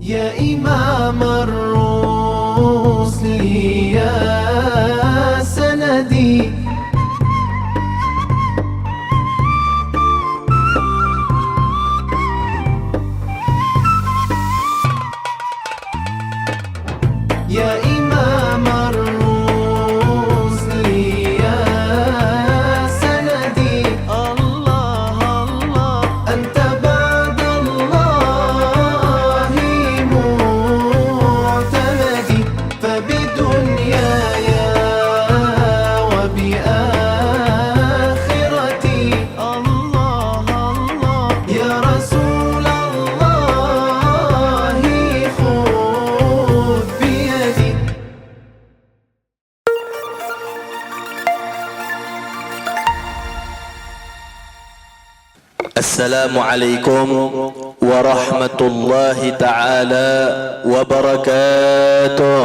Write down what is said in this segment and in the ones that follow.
يا إمام الرسل يا سندي يا إمام الرسل يا سندي الله الله أنت بعد الله معتمدي فبدنياي وبآخرتي الله الله يا رسول الله خذ بيدي. السلام عليكم ورحمة الله تعالى وبركاته.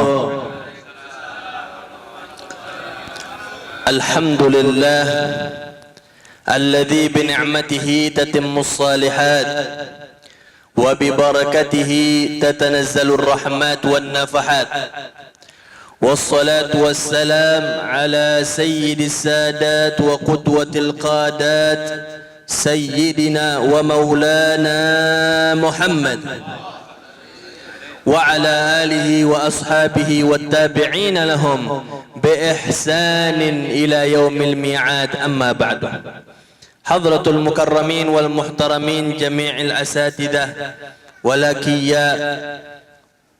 الحمد لله الذي بنعمته تتم الصالحات وببركته تتنزل الرحمات والنفحات، والصلاة والسلام على سيد السادات وقدوة القادات سيدنا ومولانا محمد وعلى آله وأصحابه والتابعين لهم بإحسان إلى يوم الميعاد. أما بعد، حضرة المكرمين والمحترمين جميع الأساتذة والأكياء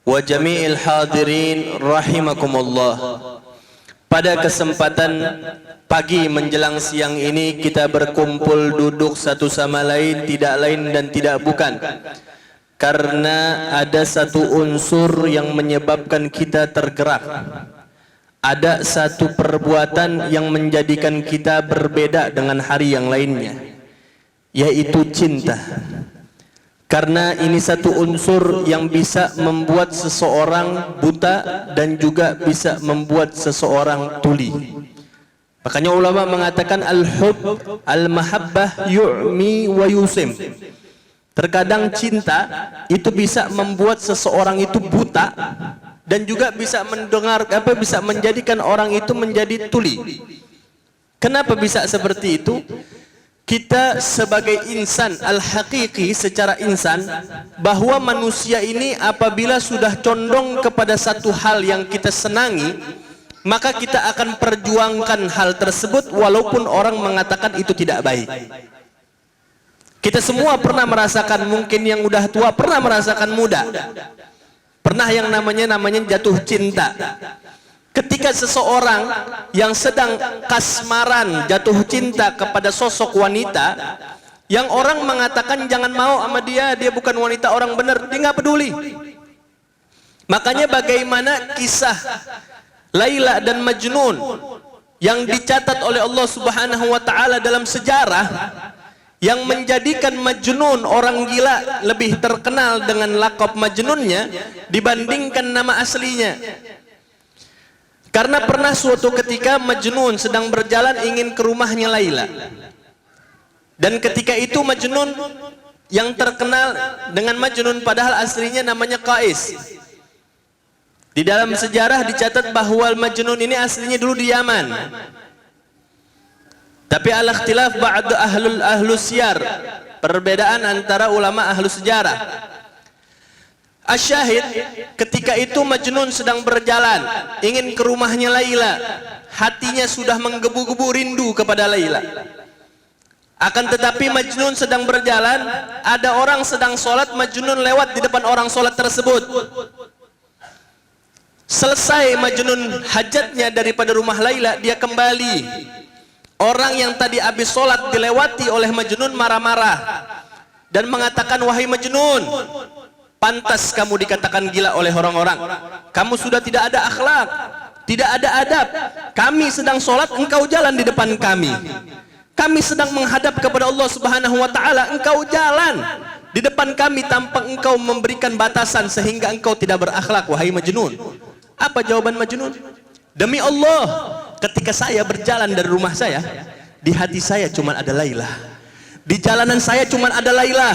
وجميع الحاضرين رحمكم الله. Pada kesempatan pagi menjelang siang ini kita berkumpul duduk satu sama lain tidak lain dan tidak bukan karena ada satu unsur yang menyebabkan kita tergerak. Ada satu perbuatan yang menjadikan kita berbeda dengan hari yang lainnya, yaitu cinta. Karena ini satu unsur yang bisa membuat seseorang buta dan juga bisa membuat seseorang tuli. Makanya ulama mengatakan al-hub al-mahabbah yu'mi wa yusim. Terkadang cinta itu bisa membuat seseorang itu buta dan juga bisa bisa menjadikan orang itu menjadi tuli. Kenapa bisa seperti itu? Kita sebagai insan al-haqiqi, secara insan, bahwa manusia ini apabila sudah condong kepada satu hal yang kita senangi, maka kita akan perjuangkan hal tersebut walaupun orang mengatakan itu tidak baik. Kita semua pernah merasakan, mungkin yang udah tua pernah merasakan muda, pernah yang namanya jatuh cinta. Ketika seseorang yang sedang kasmaran jatuh cinta kepada sosok wanita yang orang mengatakan jangan mau sama dia, dia bukan wanita orang benar, dia nggak peduli. Makanya bagaimana kisah Laila dan Majnun yang dicatat oleh Allah Subhanahu wa taala dalam sejarah, yang menjadikan Majnun orang gila lebih terkenal dengan lakop Majnunnya dibandingkan nama aslinya. Karena pernah suatu ketika Majnun sedang berjalan ingin ke rumahnya Laila. Dan ketika itu Majnun yang terkenal dengan Majnun padahal aslinya namanya Qais. Di dalam sejarah dicatat bahwa Majnun ini aslinya dulu di Yaman. Tapi ala ikhtilaf ba'd ahlus siyar, perbedaan antara ulama ahlu sejarah. Asyahid, ketika itu Majnun sedang berjalan ingin ke rumahnya Laila, hatinya sudah menggebu-gebu rindu kepada Laila. Akan tetapi Majnun sedang berjalan, ada orang sedang sholat, Majnun lewat di depan orang sholat tersebut. Selesai Majnun hajatnya daripada rumah Laila, dia kembali. Orang yang tadi habis sholat dilewati oleh Majnun marah-marah dan mengatakan, wahai Majnun, pantas kamu dikatakan gila oleh orang-orang. Kamu sudah tidak ada akhlak, tidak ada adab. Kami sedang sholat, engkau jalan di depan kami. Kami sedang menghadap kepada Allah Subhanahu wa taala, engkau jalan di depan kami tanpa engkau memberikan batasan sehingga engkau tidak berakhlak, wahai Majnun. Apa jawaban Majnun? Demi Allah, ketika saya berjalan dari rumah saya, di hati saya cuma ada Laila. Di jalanan saya cuma ada Laila,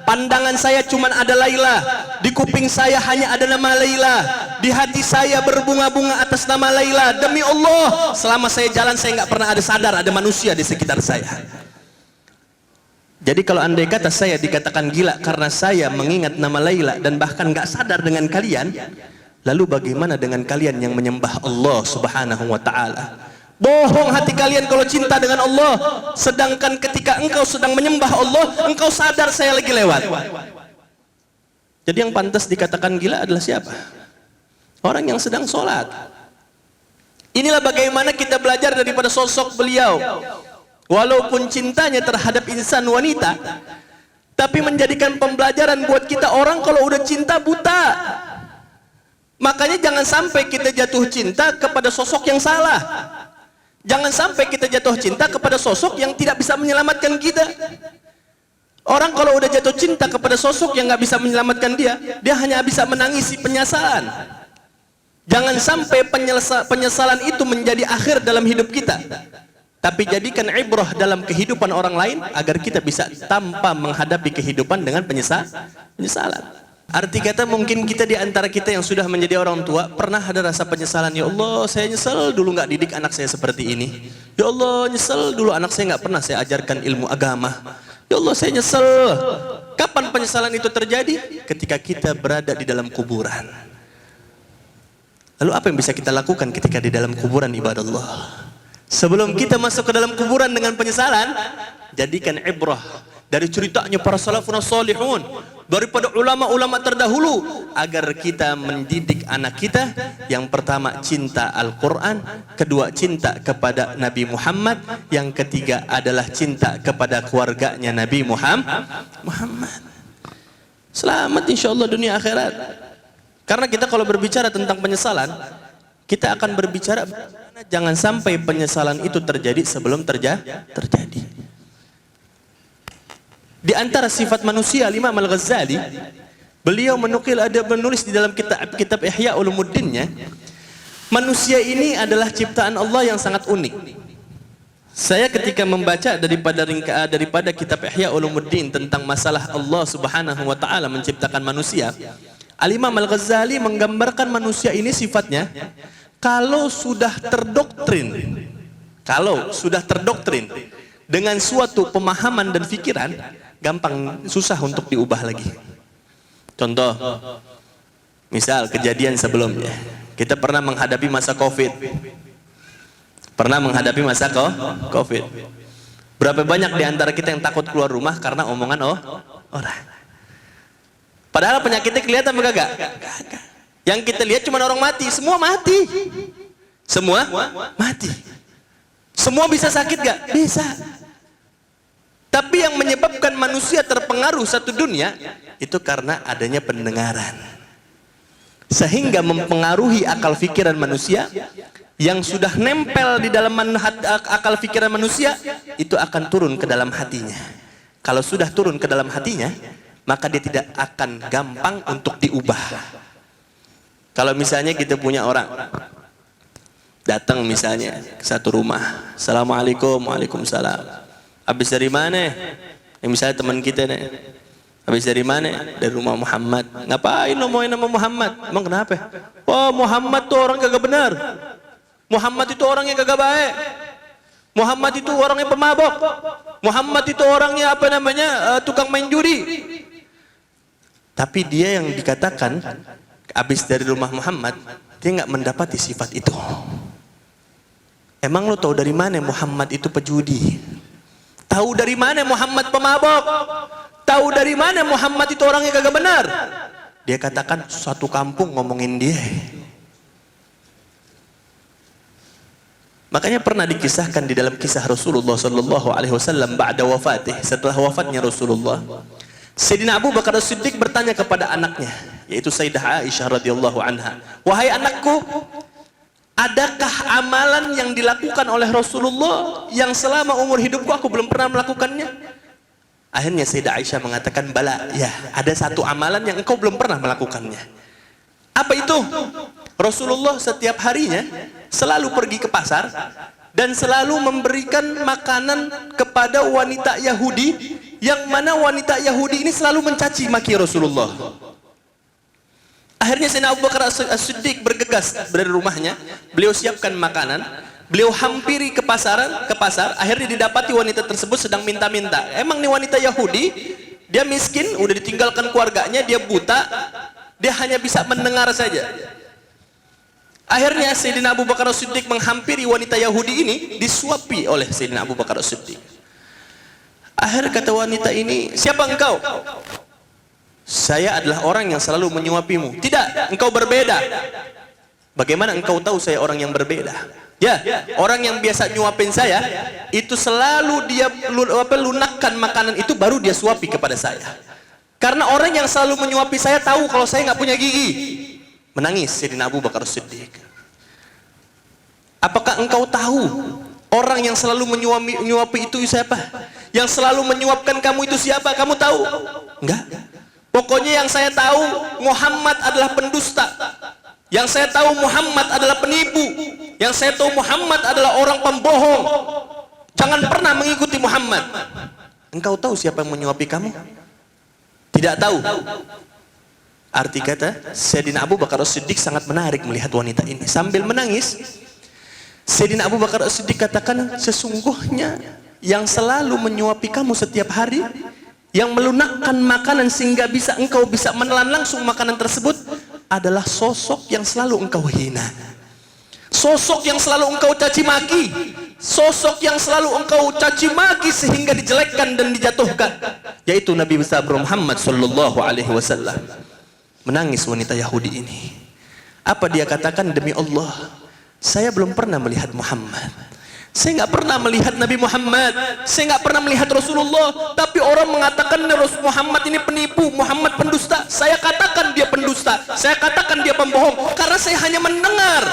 pandangan saya cuma ada Laila, di kuping saya hanya ada nama Laila, di hati saya berbunga-bunga atas nama Laila. Demi Allah, selama saya jalan saya nggak pernah ada sadar ada manusia di sekitar saya. Jadi kalau andai kata saya dikatakan gila karena saya mengingat nama Laila dan bahkan nggak sadar dengan kalian, lalu bagaimana dengan kalian yang menyembah Allah Subhanahu wa Ta'ala? Bohong hati kalian kalau cinta dengan Allah, sedangkan ketika engkau sedang menyembah Allah, engkau sadar saya lagi lewat. Jadi yang pantas dikatakan gila adalah siapa? Orang yang sedang sholat. Inilah bagaimana kita belajar daripada sosok beliau. Walaupun cintanya terhadap insan wanita, tapi menjadikan pembelajaran buat kita. Orang kalau udah cinta buta. Makanya jangan sampai kita jatuh cinta kepada sosok yang salah. Jangan sampai kita jatuh cinta kepada sosok yang tidak bisa menyelamatkan kita. Orang kalau udah jatuh cinta kepada sosok yang nggak bisa menyelamatkan dia hanya bisa menangisi penyesalan. Jangan sampai penyesalan itu menjadi akhir dalam hidup kita. Tapi jadikan ibrah dalam kehidupan orang lain agar kita bisa tanpa menghadapi kehidupan dengan penyesalan. Arti kata mungkin kita di antara kita yang sudah menjadi orang tua pernah ada rasa penyesalan. Ya Allah, saya nyesel dulu nggak didik anak saya seperti ini. Ya Allah, nyesel dulu anak saya nggak pernah saya ajarkan ilmu agama. Ya Allah, saya nyesel. Kapan penyesalan itu terjadi? Ketika kita berada di dalam kuburan. Lalu apa yang bisa kita lakukan ketika di dalam kuburan, ibadah Allah? Sebelum kita masuk ke dalam kuburan dengan penyesalan, jadikan ibrah dari ceritanya para salafun salihun, daripada ulama-ulama terdahulu, agar kita mendidik anak kita. Yang pertama cinta Al-Quran, kedua cinta kepada Nabi Muhammad, yang ketiga adalah cinta kepada keluarganya Nabi Muhammad. Selamat insyaallah dunia akhirat. Karena kita kalau berbicara tentang penyesalan, kita akan berbicara jangan sampai penyesalan itu terjadi sebelum terjadi. Di antara sifat manusia, Imam Al-Ghazali beliau menulis di dalam kitab Ihya Ulumuddinnya, manusia ini adalah ciptaan Allah yang sangat unik. Saya ketika membaca daripada kitab Ihya Ulumuddin tentang masalah Allah Subhanahu wa Ta'ala menciptakan manusia, Al-Imam Al-Ghazali menggambarkan manusia ini sifatnya kalau sudah terdoktrin dengan suatu pemahaman dan pikiran, gampang susah untuk diubah lagi. Contoh, misal kejadian sebelumnya, kita pernah menghadapi masa COVID. Berapa banyak di antara kita yang takut keluar rumah karena omongan orang. Padahal penyakitnya kelihatan enggak? Yang kita lihat cuma orang mati, semua mati. Semua bisa sakit gak? Bisa. Tapi yang menyebabkan manusia terpengaruh satu dunia itu karena adanya pendengaran, sehingga mempengaruhi akal pikiran manusia. Yang sudah nempel di dalam akal pikiran manusia itu akan turun ke dalam hatinya. Kalau sudah turun ke dalam hatinya, maka dia tidak akan gampang untuk diubah. Kalau misalnya kita punya orang datang misalnya ke satu rumah, Assalamualaikum, waalaikumsalam. Habis dari mana? Yang misalnya teman kita nih. Habis dari mana? Dari rumah Muhammad. Ngapain ngomongin nama Muhammad? Emang kenapa? Oh, Muhammad tuh orang kagak benar. Muhammad itu orang yang kagak baik. Muhammad itu orangnya pemabok. Muhammad itu orangnya tukang main judi. Tapi dia yang dikatakan habis dari rumah Muhammad, dia nggak mendapati sifat itu. Emang lo tahu dari mana Muhammad itu pejudi? Tahu dari mana Muhammad pemabok? Tahu dari mana Muhammad itu orang yang kagak benar? Dia katakan satu kampung ngomongin dia. Makanya pernah dikisahkan di dalam kisah Rasulullah sallallahu alaihi wasallam ba'da wafatih, setelah wafatnya Rasulullah, Sayyidina Abu Bakar As-Siddiq bertanya kepada anaknya, yaitu Sayyidah Aisyah radhiyallahu anha, "Wahai anakku, adakah amalan yang dilakukan oleh Rasulullah yang selama umur hidupku aku belum pernah melakukannya?" Akhirnya Sayyidah Aisyah mengatakan, "Bala, ya, ada satu amalan yang engkau belum pernah melakukannya." Apa itu? Rasulullah setiap harinya selalu pergi ke pasar, dan selalu memberikan makanan kepada wanita Yahudi, yang mana wanita Yahudi ini selalu mencaci maki Rasulullah. Akhirnya Sayyidina Abu Bakar As-Siddiq bergegas dari rumahnya, beliau siapkan makanan, beliau hampiri ke pasar, akhirnya didapati wanita tersebut sedang minta-minta. Emang nih wanita Yahudi, dia miskin, udah ditinggalkan keluarganya, dia buta, dia hanya bisa mendengar saja. Akhirnya Sayyidina Abu Bakar As-Siddiq menghampiri wanita Yahudi ini, disuapi oleh Sayyidina Abu Bakar As-Siddiq. Akhirnya kata wanita ini, siapa engkau? Saya adalah orang yang selalu menyuapimu. Tidak, engkau berbeda. Bagaimana engkau tahu saya orang yang berbeda? Ya, orang yang biasa nyuapin saya, itu selalu dia lunakkan makanan itu baru dia suapi kepada saya. Karena orang yang selalu menyuapi saya tahu kalau saya nggak punya gigi. Menangis Sayyidina Abu Bakar Siddiq. Apakah engkau tahu orang yang selalu menyuapi itu siapa? Yang selalu menyuapkan kamu itu siapa? Kamu tahu? Enggak. Pokoknya yang saya tahu Muhammad adalah pendusta. Yang saya tahu Muhammad adalah penipu. Yang saya tahu Muhammad adalah orang pembohong. Jangan pernah mengikuti Muhammad. Engkau tahu siapa yang menyuapi kamu? Tidak tahu. Arti kata Sayyidina Abu Bakar As-Siddiq sangat menarik melihat wanita ini. Sambil menangis, Sayyidina Abu Bakar As-Siddiq katakan, sesungguhnya yang selalu menyuapi kamu setiap hari, yang melunakkan makanan sehingga engkau bisa menelan langsung makanan tersebut, adalah sosok yang selalu engkau hina, sosok yang selalu engkau caci maki, sosok yang selalu engkau caci maki sehingga dijelekkan dan dijatuhkan, yaitu Nabi besar Muhammad sallallahu alaihi wasallam. Menangis wanita Yahudi ini. Apa dia katakan? Demi Allah, saya belum pernah melihat Muhammad. Saya nggak pernah melihat Nabi Muhammad. Saya nggak pernah melihat Rasulullah. Tapi orang mengatakan Muhammad ini penipu, Muhammad pendusta. Saya katakan dia pendusta. Saya katakan dia pembohong. Karena saya hanya mendengar.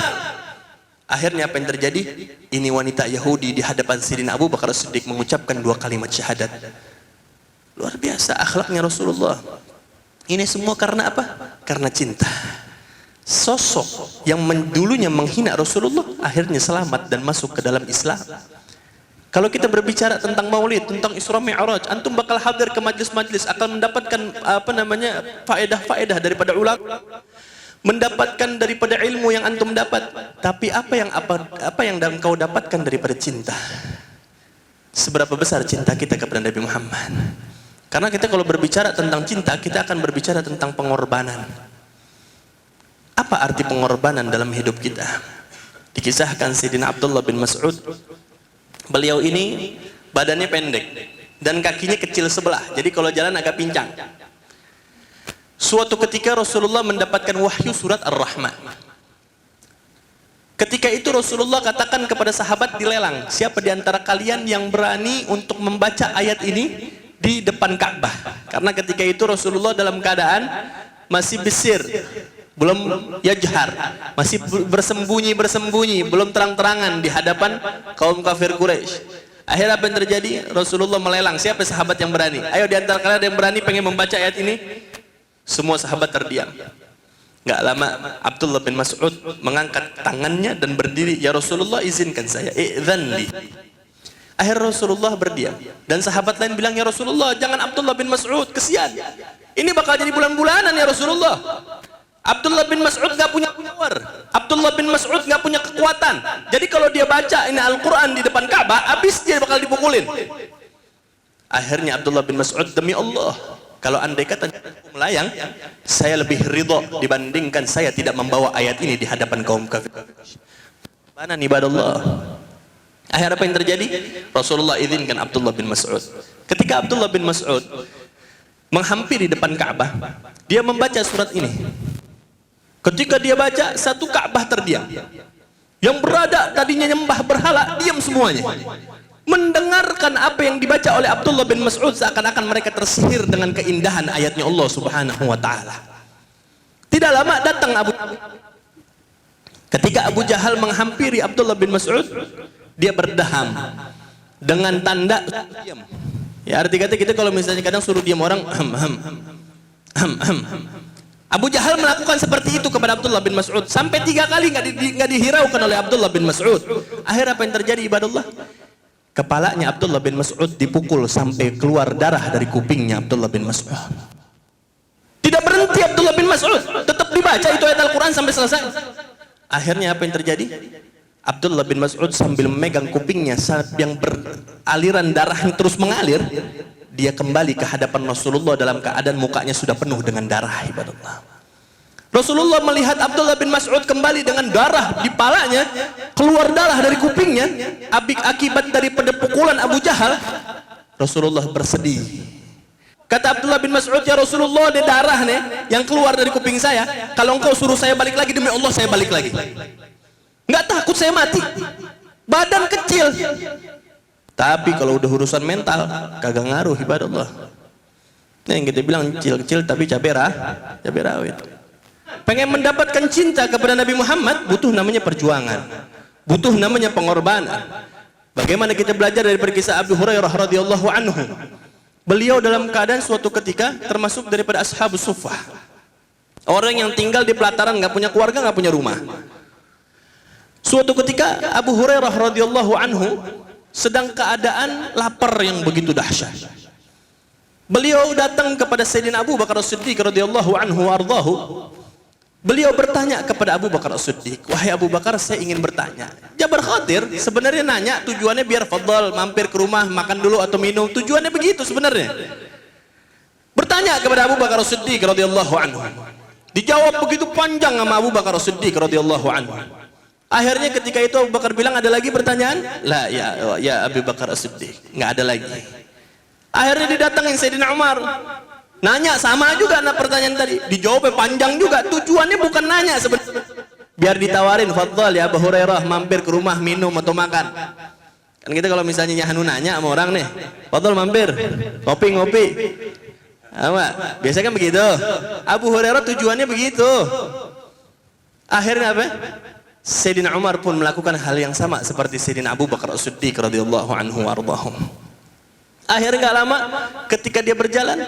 Akhirnya apa yang terjadi? Ini wanita Yahudi di hadapan Sayyidina Abu Bakar As-Siddiq mengucapkan 2 kalimat syahadat. Luar biasa akhlaknya Rasulullah. Ini semua karena apa? Karena cinta. Sosok yang dulunya menghina Rasulullah akhirnya selamat dan masuk ke dalam Islam. Kalau kita berbicara tentang Maulid, tentang Isra Mi'raj, antum bakal hadir ke majlis-majlis, akan mendapatkan faedah-faedah daripada ulama, mendapatkan daripada ilmu yang antum dapat. Tapi apa yang engkau dapatkan daripada cinta? Seberapa besar cinta kita kepada Nabi Muhammad? Karena kita kalau berbicara tentang cinta, kita akan berbicara tentang pengorbanan. Apa arti pengorbanan dalam hidup kita? Dikisahkan Sayyidina Abdullah bin Mas'ud. Beliau ini badannya pendek dan kakinya kecil sebelah. Jadi kalau jalan agak pincang. Suatu ketika Rasulullah mendapatkan wahyu surat Ar-Rahman. Ketika itu Rasulullah katakan kepada sahabat dilelang, siapa di antara kalian yang berani untuk membaca ayat ini di depan Ka'bah? Karena ketika itu Rasulullah dalam keadaan masih besir, belum yajhar, masih bersembunyi, belum terang-terangan di hadapan kaum kafir Quraisy. Akhirnya apa yang terjadi? Rasulullah melelang, siapa sahabat yang berani? Ayo di antara kalian ada yang berani pengen membaca ayat ini? Semua sahabat terdiam. Gak lama Abdullah bin Mas'ud mengangkat tangannya dan berdiri, ya Rasulullah izinkan saya, i'dzan li. Akhirnya Rasulullah berdiam dan sahabat lain bilang, ya Rasulullah jangan Abdullah bin Mas'ud, kesian. Ini bakal jadi bulan-bulanan ya Rasulullah. Abdullah bin Mas'ud gak punya power, Abdullah bin Mas'ud gak punya kekuatan. Jadi kalau dia baca ini Al-Quran di depan Ka'bah, habis dia bakal dipukulin. Akhirnya Abdullah bin Mas'ud, demi Allah, kalau andai kata melayang, saya lebih ridho dibandingkan saya tidak membawa ayat ini di hadapan kaum kafir. Mana nih ibadallah? Akhirnya apa yang terjadi? Rasulullah izinkan Abdullah bin Mas'ud. Ketika Abdullah bin Mas'ud menghampiri depan Ka'bah, dia membaca surat ini. Ketika dia baca, satu Ka'bah terdiam. Yang berada tadinya nyembah berhala, diam semuanya. Mendengarkan apa yang dibaca oleh Abdullah bin Mas'ud, seakan-akan mereka tersihir dengan keindahan ayatnya Allah Subhanahu wa ta'ala. Tidak lama datang ketika Abu Jahal menghampiri Abdullah bin Mas'ud, dia berdaham dengan tanda diam. Ya arti kata kita kalau misalnya kadang suruh diam orang, Abu Jahal melakukan seperti itu kepada Abdullah bin Mas'ud sampai 3 kali nggak dihiraukan oleh Abdullah bin Mas'ud. Akhirnya apa yang terjadi ibadallah? Kepalanya Abdullah bin Mas'ud dipukul sampai keluar darah dari kupingnya Abdullah bin Mas'ud. Tidak berhenti Abdullah bin Mas'ud, tetap dibaca itu ayat Al-Quran sampai selesai. Akhirnya apa yang terjadi? Abdullah bin Mas'ud sambil memegang kupingnya saat yang beraliran darah yang terus mengalir, dia kembali ke hadapan Rasulullah dalam keadaan mukanya sudah penuh dengan darah ibadallah. Rasulullah melihat Abdullah bin Mas'ud kembali dengan darah di palanya, keluar darah dari kupingnya akibat daripada pukulan Abu Jahal. Rasulullah bersedih. Kata Abdullah bin Mas'ud, ya Rasulullah, ada darah nih yang keluar dari kuping saya. Kalau engkau suruh saya balik lagi, demi Allah saya balik lagi. Nggak takut saya mati. Badan kecil. Tapi kalau udah urusan mental, kagak ngaruh ibadallah. Nah, yang kita bilang kecil-kecil tapi cabai rawit. Pengen mendapatkan cinta kepada Nabi Muhammad, butuh namanya perjuangan. Butuh namanya pengorbanan. Bagaimana kita belajar dari kisah Abu Hurairah radhiyallahu anhu. Beliau dalam keadaan suatu ketika termasuk daripada ashabus suffah. Orang yang tinggal di pelataran, nggak punya keluarga, nggak punya rumah. Suatu ketika Abu Hurairah radhiyallahu anhu sedang keadaan lapar yang begitu dahsyat. Beliau datang kepada Sayyidina Abu Bakar As-Siddiq radhiyallahu anhu wardahu. Beliau bertanya kepada Abu Bakar As-Siddiq, wahai Abu Bakar, saya ingin bertanya. Jabar Khatir sebenarnya nanya tujuannya biar fadhal mampir ke rumah makan dulu atau minum, tujuannya begitu sebenarnya. Bertanya kepada Abu Bakar As-Siddiq radhiyallahu anhu. Dijawab begitu panjang sama Abu Bakar As-Siddiq radhiyallahu anhu. Akhirnya ketika itu Abu Bakar bilang, ada lagi pertanyaan? La, ya Abu Bakar As-Siddiq, nggak ada lagi. Akhirnya didatangin Sayyidina Umar. Nanya sama juga anak pertanyaan tadi, dijawabnya panjang juga. Tujuannya bukan nanya sebenarnya, biar ditawarin, fadhal ya Abu Hurairah mampir ke rumah minum atau makan. Kan kita kalau misalnya Hanu nanya sama orang nih, fadhal mampir ngopi. Apa? Biasanya kan begitu. Abu Hurairah tujuannya begitu. Akhirnya apa? Sayyidina Umar pun melakukan hal yang sama seperti Sayyidina Abu Bakar As-Siddiq radhiyallahu anhu warḍahum. Akhirnya nggak lama ketika dia berjalan,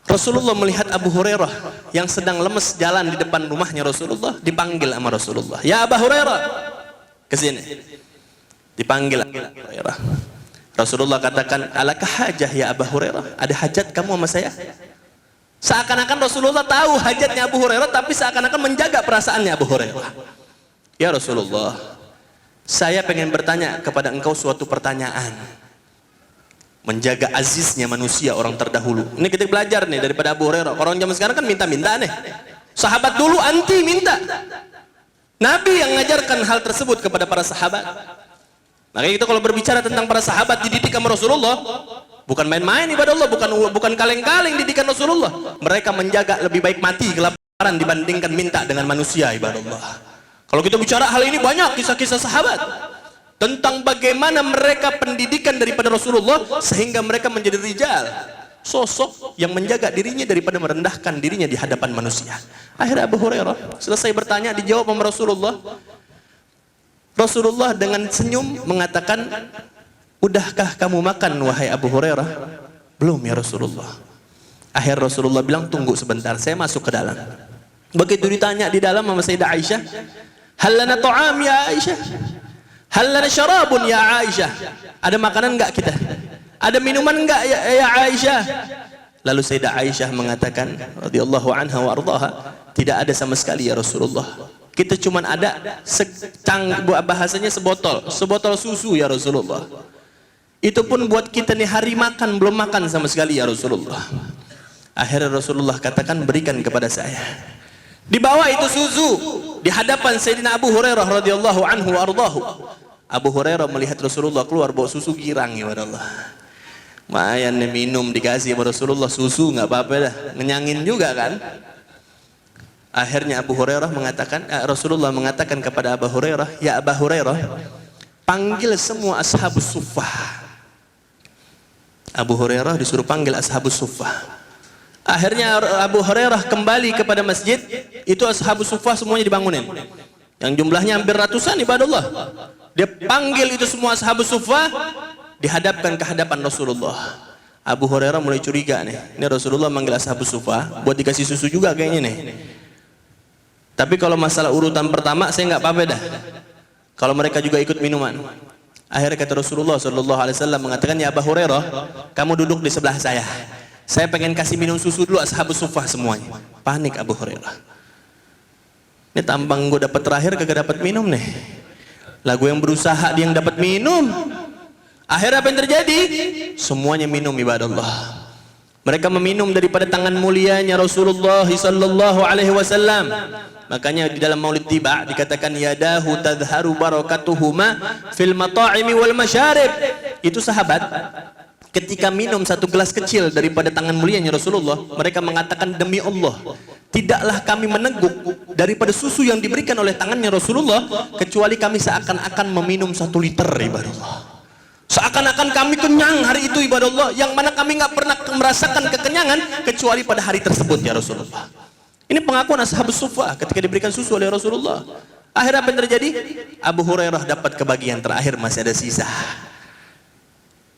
Rasulullah melihat Abu Hurairah yang sedang lemes jalan di depan rumahnya Rasulullah, dipanggil sama Rasulullah. Ya Abu Hurairah, ke sini. Dipanggil Abu Hurairah. Rasulullah katakan, alakah hajah ya Abu Hurairah? Ada hajat kamu sama saya? Seakan-akan Rasulullah tahu hajatnya Abu Hurairah, tapi seakan-akan menjaga perasaannya Abu Hurairah. Ya Rasulullah, saya pengen bertanya kepada engkau suatu pertanyaan. Menjaga aziznya manusia orang terdahulu. Ini kita belajar nih daripada Abu Hurairah. Orang zaman sekarang kan minta-minta nih. Sahabat dulu anti minta. Nabi yang mengajarkan hal tersebut kepada para sahabat. Makanya kita kalau berbicara tentang para sahabat dididik sama Rasulullah, bukan main-main ibadah Allah, bukan kaleng-kaleng didikan Rasulullah. Mereka menjaga lebih baik mati kelaparan dibandingkan minta dengan manusia ibadah Allah. Kalau kita bicara hal ini banyak kisah-kisah sahabat tentang bagaimana mereka pendidikan daripada Rasulullah sehingga mereka menjadi rijal, sosok yang menjaga dirinya daripada merendahkan dirinya di hadapan manusia. Akhirnya Abu Hurairah selesai bertanya, dijawab sama Rasulullah. Rasulullah dengan senyum mengatakan, udahkah kamu makan wahai Abu Hurairah? Belum ya Rasulullah. Akhir Rasulullah bilang, tunggu sebentar, saya masuk ke dalam. Begitu ditanya di dalam sama Sayyidah Aisyah, hal lana ta'am ya Aisyah? Hal lana syarabun ya Aisyah? Ada makanan enggak kita? Ada minuman enggak ya Aisyah? Lalu Sayyidah Aisyah mengatakan radhiyallahu anha wa ardhaha, tidak ada sama sekali ya Rasulullah. Kita cuman ada bahasanya sebotol susu ya Rasulullah. Itu pun buat kita nih hari makan, belum makan sama sekali ya Rasulullah. Akhirnya Rasulullah katakan, berikan kepada saya. Dibawa itu susu di hadapan Sayyidina Abu Hurairah radhiyallahu anhu wa ardhahu. Abu Hurairah melihat Rasulullah keluar bawa susu, girang ya Allah. Mayan minum dikasih sama Rasulullah susu, nggak apa-apa dah, ngenyangin juga kan. Akhirnya Abu Hurairah mengatakan, Rasulullah mengatakan kepada Abu Hurairah, ya Abu Hurairah, panggil semua ashabus suffah. Abu Hurairah disuruh panggil ashabus suffah. Akhirnya Abu Hurairah kembali kepada masjid, itu ashabus suffah semuanya dibangunin. Yang jumlahnya hampir ratusan ibadah Allah. Dia panggil itu semua ashabus suffah, dihadapkan ke hadapan Rasulullah. Abu Hurairah mulai curiga nih. Ini Rasulullah manggil Ashabus Suffah buat dikasih susu juga kayaknya nih. Tapi kalau masalah urutan pertama saya nggak apa-apa dah. Kalau mereka juga ikut minuman. Akhirnya kata Rasulullah Shallallahu Alaihi Wasallam mengatakan, ya Abu Hurairah, kamu duduk di sebelah saya. Saya pengen kasih minum susu dulu Ashabus Suffah semuanya. Panik Abu Hurairah. Ini tambang gue dapat terakhir kagak dapat minum nih. Lagu yang berusaha dia yang dapat minum. Akhirnya apa yang terjadi? Semuanya minum ibadah Allah. Mereka meminum daripada tangan mulianya Rasulullah sallallahu alaihi wasallam. Makanya di dalam Maulid Tiba dikatakan yadahu tadhharu barakatuhuma fil mata'imi wal masyarib. Itu sahabat ketika minum satu gelas kecil daripada tangan mulianya Rasulullah, mereka mengatakan demi Allah, tidaklah kami meneguk daripada susu yang diberikan oleh tangannya Rasulullah kecuali kami seakan-akan meminum 1 liter ibadah Allah. Seakan-akan kami kenyang hari itu ibadah Allah, yang mana kami nggak pernah merasakan kekenyangan kecuali pada hari tersebut ya Rasulullah. Ini pengakuan Ashabus Suffah ketika diberikan susu oleh Rasulullah. Akhirnya apa yang terjadi? Abu Hurairah dapat kebagian terakhir, masih ada sisa.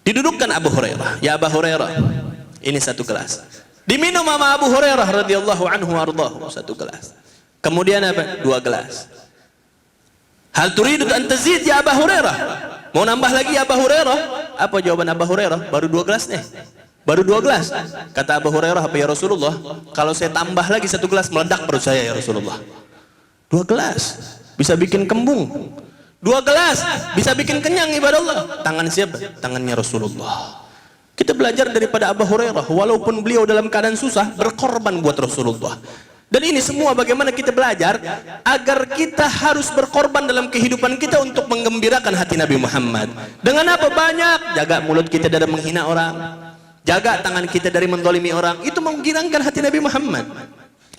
Didudukkan Abu Hurairah, ya Abu Hurairah, ini 1 gelas. Diminum sama Abu Hurairah radhiyallahu anhu ardahu 1 gelas. Kemudian apa? 2 gelas. Hal turidu an tazid ya Abu Hurairah? Mau nambah lagi ya Abu Hurairah? Apa jawaban Abu Hurairah? Baru 2 gelas nih. Baru 2 gelas. Kata Abu Hurairah, apa ya Rasulullah? Kalau saya tambah lagi 1 gelas meledak perut saya ya Rasulullah. 2 gelas bisa bikin kembung. 2 gelas bisa bikin kenyang ibadah Allah. Tangan siapa? Tangannya Rasulullah. Kita belajar daripada Abu Hurairah, walaupun beliau dalam keadaan susah berkorban buat Rasulullah. Dan ini semua bagaimana kita belajar agar kita harus berkorban dalam kehidupan kita untuk menggembirakan hati Nabi Muhammad. Dengan apa? Banyak. Jaga mulut kita dari menghina orang, jaga tangan kita dari mendolimi orang. Itu menggirangkan hati Nabi Muhammad.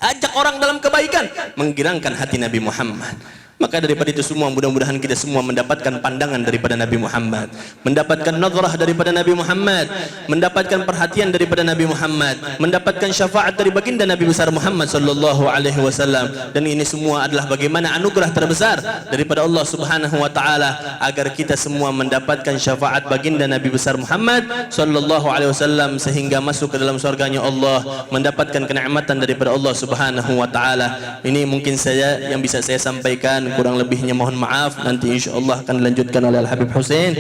Ajak orang dalam kebaikan, menggirangkan hati Nabi Muhammad. Maka daripada itu semua, mudah-mudahan kita semua mendapatkan pandangan daripada Nabi Muhammad, mendapatkan nazrah daripada Nabi Muhammad, mendapatkan perhatian daripada Nabi Muhammad, mendapatkan syafaat dari baginda Nabi besar Muhammad sallallahu alaihi wasallam. Dan ini semua adalah bagaimana anugerah terbesar daripada Allah Subhanahu wa taala agar kita semua mendapatkan syafaat baginda Nabi besar Muhammad sallallahu alaihi wasallam sehingga masuk ke dalam surganya Allah, mendapatkan kenikmatan daripada Allah Subhanahu wa taala. Ini mungkin saja yang bisa saya sampaikan. Kurang lebihnya mohon maaf. Nanti insyaallah akan dilanjutkan oleh Al-Habib Hussein.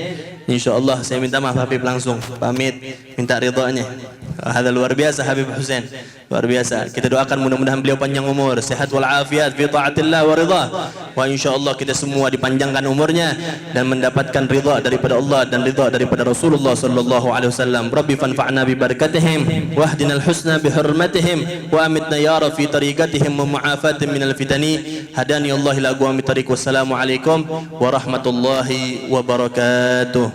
Insyaallah saya minta maaf Habib langsung pamit, minta ridhonya. Hada luar biasa Habib Hussein, luar biasa. Kita doakan mudah-mudahan beliau panjang umur, sehat wal afiat fi taatillah wa ridha. Wa insyaallah kita semua dipanjangkan umurnya dan mendapatkan ridha daripada Allah dan ridha daripada Rasulullah sallallahu alaihi wasallam. Rabbi fanfa'na bi barakatihim wahdinal husna bi hurmatihim wa amitna ya ra fi tariqatihim wa mu'afatin minal fitani. Hadani Allah ila aqwamit tariq. Wassalamu alaikum warahmatullahi wabarakatuh.